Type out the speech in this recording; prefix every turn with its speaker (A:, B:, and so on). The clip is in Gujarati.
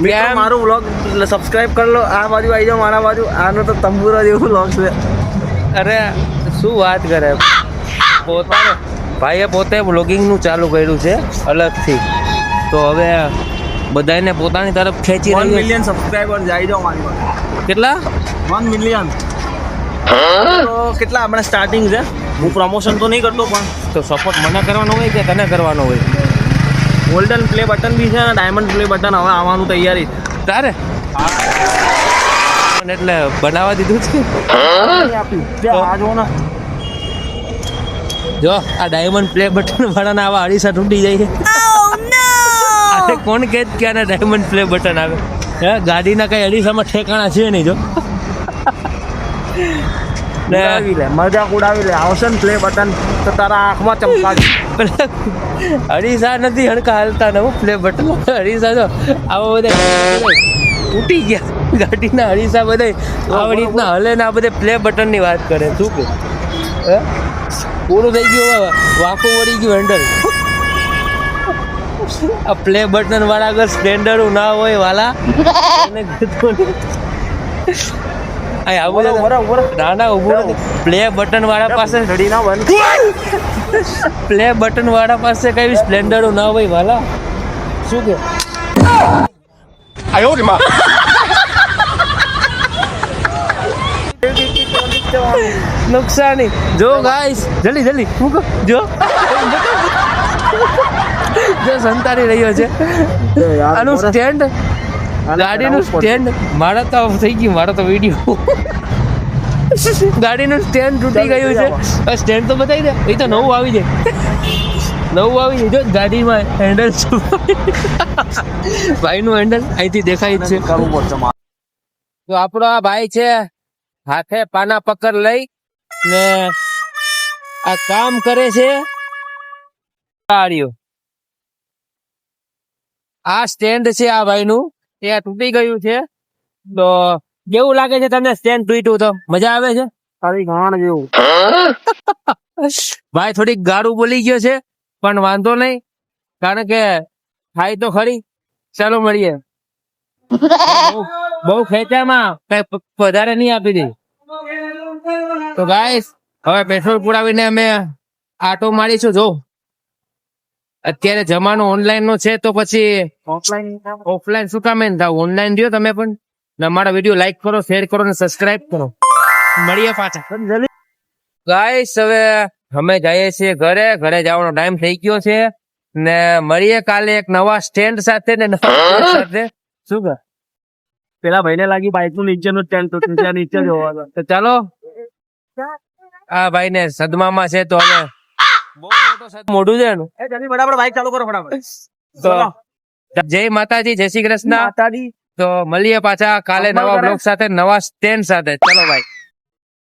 A: મિત્રો મારું વ્લોગ સબસ્ક્રાઇબ કરી લો. આ બાજુ આવી જાઓ મારા બાજુ. આનો તો તંબુરો જેવું વ્લોગ છે.
B: અરે શું વાત કરે, પોતાને ભાઈએ પોતે બ્લોગિંગનું ચાલુ કર્યું છે અલગથી. તો હવે બધાને પોતાની તરફ ખેંચી
A: 1
B: રહ્યું છે.
A: મિલિયન સબસ્ક્રાઇબર આવી જાઓ મારી પાસે.
B: કેટલા?
A: 1 મિલિયન. તો કેટલા આપણે સ્ટાર્ટિંગ છે. હું પ્રમોશન તો નહીં કરતો પણ
B: તો સપોર્ટ મને કરવાનો હોય કે તને કરવાનો હોય?
A: ગોલ્ડન પ્લે બટન બી છે અને ડાયમંડ પ્લે બટન હવે આવવાનું તૈયારી છે.
B: તારે એટલે બનાવવા દીધું છે.
A: આ જો ને
B: જો આ ડાયમંડ પ્લે બટન વાળાના આવા અડીસા તૂટી જાય છે. અરે કોણ કહે કે આને ડાયમંડ પ્લે બટન આવે? હે, ગાડીના કઈ અડીસામાં ઠેકાણા છે નહીં. જો
A: ઉડાવી લે, મજાક ઉડાવી લે. આવશે ને પ્લે બટન તો તારા આંખમાં ચમકાવી.
B: અડીસા નથી હડકા હાલતા ને પ્લે બટન. અડીસા જો આવા બધા તૂટી ગયા. ગાડીના અડીસા બધા આવી રીતના હલે ને આ બધે પ્લે બટન ની વાત કરે. શું કે હે, પૂરું થઈ ગયું હવે, વાંકું વળી ગયું હેન્ડલ. આ પ્લે બટન વાળા અગર સ્પ્લેન્ડર ના હોય વાલા એને નાના ઉભું પ્લે બટન વાળા પાસે પ્લે બટન વાળા પાસે કઈ સ્પ્લેન્ડર ના હોય વાલા. શું કે નુકસાની જો ગાઈસ, જલ્દી જલ્દી મૂકો. જો જો સંતાડી રહ્યો છે આનું સ્ટેન્ડ, ગાડીનું સ્ટેન્ડ. મારા તો થઈ ગયું, મારો તો વિડીયો. ગાડીનું સ્ટેન્ડ તૂટી ગયું છે. સ્ટેન્ડ તો બતાવી દે, એ તો નવું આવી જાય. નવું આવી જાય. જો ગાડીમાં હેન્ડલ ભાઈનું હેન્ડલ અહીંથી દેખાય જ છે.
A: કરવું પડશે.
B: તો આપણો આ ભાઈ છે હાથે પાના પકડ લઈ ને આ કામ કરે છે. આ સ્ટેન્ડ છે આ ભાઈનું, એ તૂટી ગયું છે. તો કેવું લાગે છે તમને સ્ટેન્ડ તૂટ્યું? તો મજા આવે છે?
A: તારી ગાણ જેવું.
B: ભાઈ થોડીક ગાળું બોલી ગયો છે પણ વાંધો નહીં, કારણ કે થાય તો ખરી. ચાલો મળીએ. બહુ ખેંચામાં કઈ વધારે નહીં આપી દે. તો ગાઈસ હવે પેટ્રોલ પુરાવીને અમે આટો મારીશું. જો અત્યારે જમાનો ઓનલાઈન નો છે તો પછી ઓફલાઈન શું કામ થાવ, ઓનલાઈન રહ્યો તમે પણ. ને અમારા વિડીયો લાઈક કરો, શેર કરો ને સબસ્ક્રાઇબ કરો. મળીએ પાછા. ગાઈસ હવે અમે જઈએ છીએ ઘરે. ઘરે જવાનો ટાઈમ થઈ ગયો છે ને મળીએ કાલે એક નવા સ્ટેન્ડ સાથે ને નવા સાથે. શું કર
A: પેલા ભાઈને લાગી બાઇક નું નીચેનું સ્ટેન્ડ તો નીચે જોવા.
B: તો ચાલો, આ ભાઈ ને સદમામાં છે તો હવે બહુ મોટો મોઢું છે એનું.
A: જલ્દી ફટાફટ બાઇક ચાલુ કરો ફટાફટ.
B: તો જય માતાજી, જય શ્રી કૃષ્ણ. તો મળીએ પાછા કાલે નવા બ્લોગ સાથે, નવા સ્ટેન્ડ સાથે. ચલો ભાઈ.